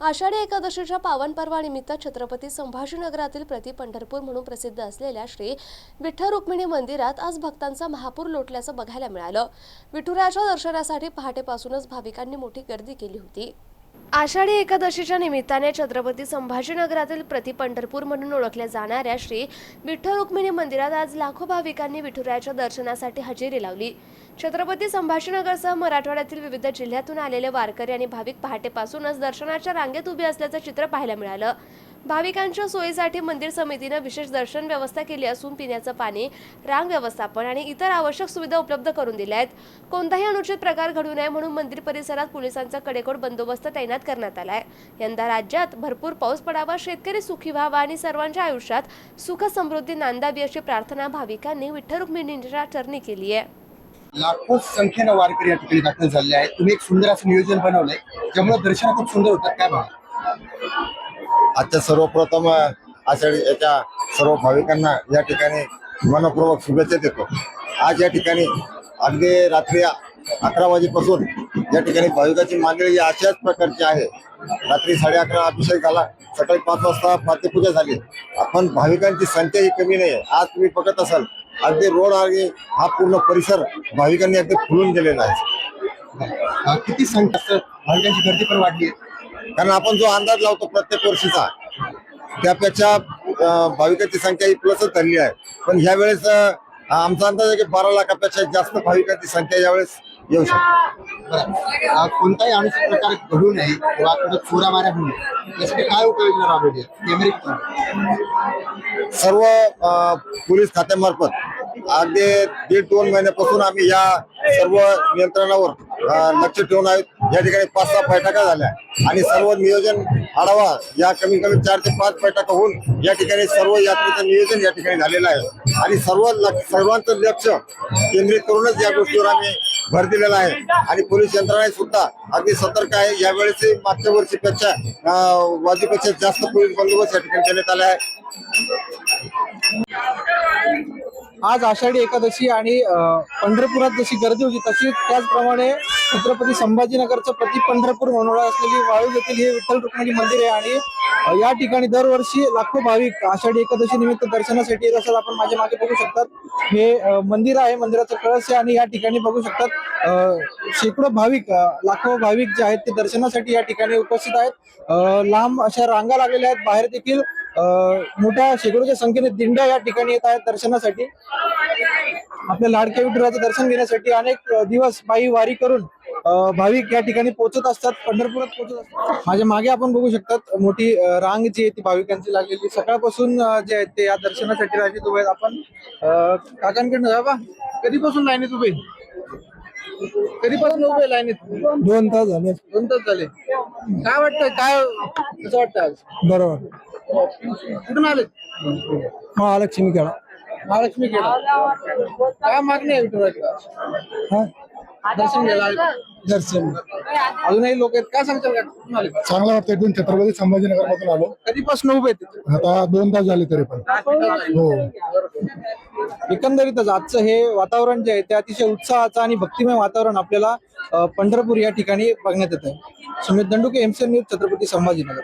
आषाढी एकादशीच्या पावन पर्वानिमित्त छत्रपती संभाजीनगरातील प्रति पंढरपूर म्हणून प्रसिद्ध असलेल्या श्री विठ्ठल रुक्मिणी मंदिरात आज भक्तांचा महापूर लोटल्याचं बघायला मिळालं। विठुरायाच्या दर्शनासाठी पहाटेपासूनच भाविकांनी मोठी गर्दी केली होती। आषाढी एकादशीच्या निमित्ताने छत्रपती संभाजीनगरातील प्रति पंढरपूर म्हणून ओळखल्या जाणाऱ्या श्री विठ्ठल रुक्मिणी मंदिरात आज लाखो भाविकांनी विठुरायाच्या दर्शनासाठी हजेरी लावली। छत्रपती संभाजीनगरसह मराठवाड्यातील विविध जिल्ह्यातून आलेले वारकरी आणि भाविक पहाटेपासूनच दर्शनाच्या रांगेत उभे असल्याचं चित्र पाहायला मिळालं। भाविकांच्या सोयीसाठी मंदिर समितीने विशेष दर्शन व्यवस्था केली असून पिण्याचं पाणी, रांग व्यवस्थापन आणि इतर आवश्यक सुविधा उपलब्ध करून दिल्या आहेत। कोणताही अनुचित प्रकार घडू नये म्हणून मंदिर परिसरात पोलिसांचा कडेकोट बंदोबस्त तैनात करण्यात आलाय। यंदा राज्यात भरपूर पाऊस पडावा, शेतकरी सुखी व्हावा आणि सर्वांच्या आयुष्यात सुख समृद्धी नांदावी अशी प्रार्थना भाविकांनी विठ्ठल रुक्मिणींच्या चरणी केली आहे। लाखो संख्येने वारकरी या ठिकाणी दाखल झाले आहेत। तुम्ही एक सुंदर असं नियोजन बनवलंय, त्यामुळे दर्शन खूप सुंदर होतात। काय भाव? आजच्या सर्वप्रथम आषाढीच्या सर्व भाविकांना या ठिकाणी मनपूर्वक शुभेच्छा देतो। आज या ठिकाणी अगदी रात्री 11 वाजेपासून या ठिकाणी भाविकांची मंडळी अशाच प्रकारची आहे। रात्री 11:30 अभिषेक झाला, सकाळी 5 वाजता पाद्यपूजा झाली। आपण भाविकांची संख्या ही कमी नाही। आज तुम्ही बघत असाल अगदी रोड आणि हा पूर्ण परिसर भाविकांनी अगदी फुलून गेलेला आहे। किती संख्या भाविकांची गर्दी पण वाढली आहे, कारण आपण जो अंदाज लावतो प्रत्येक वर्षीचा त्यापेक्षा भाविकांची संख्या ही प्लसच झाली आहे। पण ह्या वेळेस आमचा अंदाज आहे की 12 लाखापेक्षा जास्त भाविकांची संख्या यावेळेस येऊ शकते। कोणताही अनुचित प्रकार घडू नये किंवा कुठे चोरामाऱ्या होऊ नये यासाठी काय उपाययोजना राबवली आहे? सर्व पोलीस खात्यामार्फत अगदी 1.5-2 महिन्यापासून आम्ही या सर्व नियंत्रणावर लक्ष ठेवून आहोत। या ठिकाणी 5-6 बैठका झाल्या आणि सर्व नियोजन आढावा या कमी 4 ते 5 बैठका होऊन या ठिकाणी सर्व यात्रेचं नियोजन या ठिकाणी झालेलं आहे आणि सर्वांचं लक्ष केंद्रित करूनच या गोष्टीवर आम्ही भर दिलेला आहे आणि पोलीस यंत्रणा सुद्धा अगदी सतर्क आहे। यावेळेस मागच्या वर्षीपेक्षा वाजूपेक्षा जास्त पोलीस बंदोबस्त या ठिकाणी देण्यात आला आहे। आज आषाढी एकादशी आणि पंढरपुरात जशी गर्दी होती तशी त्याचप्रमाणे छत्रपती संभाजीनगरचं प्रति पंढरपूर म्हणून असलेली वाळूज येथील हे विठ्ठल रुक्मिणी मंदिर आहे आणि या ठिकाणी दरवर्षी लाखो भाविक आषाढी एकादशी निमित्त दर्शनासाठी येत असतात। आपण माझ्या मागे बघू शकतात हे मंदिर आहे, मंदिराचं कळस आहे आणि या ठिकाणी बघू शकतात शेकडो भाविक, लाखो भाविक जे आहेत ते दर्शनासाठी या ठिकाणी उपस्थित आहेत। लांब अशा रांगा लागलेल्या आहेत, बाहेर देखील मोठ्या शेकडोच्या संख्येने दिंड्या या ठिकाणी येत आहेत दर्शनासाठी। आपल्या लाडक्या विठुरायाचं दर्शन घेण्यासाठी अनेक दिवस पायी वारी करून भाविक या ठिकाणी पोहोचत असतात, पंढरपुरात पोहोचत असतात। माझ्या मागे आपण बघू शकतात मोठी रांग जी आहे ती भाविकांची लागलेली सकाळपासून जे आहेत ते या दर्शनासाठी रांगेत उभे आहेत। आपण काकांकडनं जा बा, कधीपासून लाईनीत उभे? कधीपासून उभे लाईनीत? 2 तास झाले। 2 तास झाले। काय वाटतं, काय कसं वाटतं आज? बरोबर। कुठून आले? महालक्ष्मी खेळा। महालक्ष्मी खेळा। काय मागणी आहे विठुरायाची? दर्शन घ्यायला दर्शन अजूनही लोक आहेत, काय सांगताल? का कुठून आले? चांगला वाटतं। इथून छत्रपती संभाजीनगर मधून आलो। कधीपासून उभे आहेत? आता 2 तास झाले तरी पण हो। एकंदरीतच आजचं हे वातावरण जे आहे ते अतिशय उत्साहाचं आणि भक्तिमय वातावरण आपल्याला पंढरपूर या ठिकाणी बघण्यात येत आहे। Sumit Danduke, MCN news, Chhatrapati Sambhajinagar.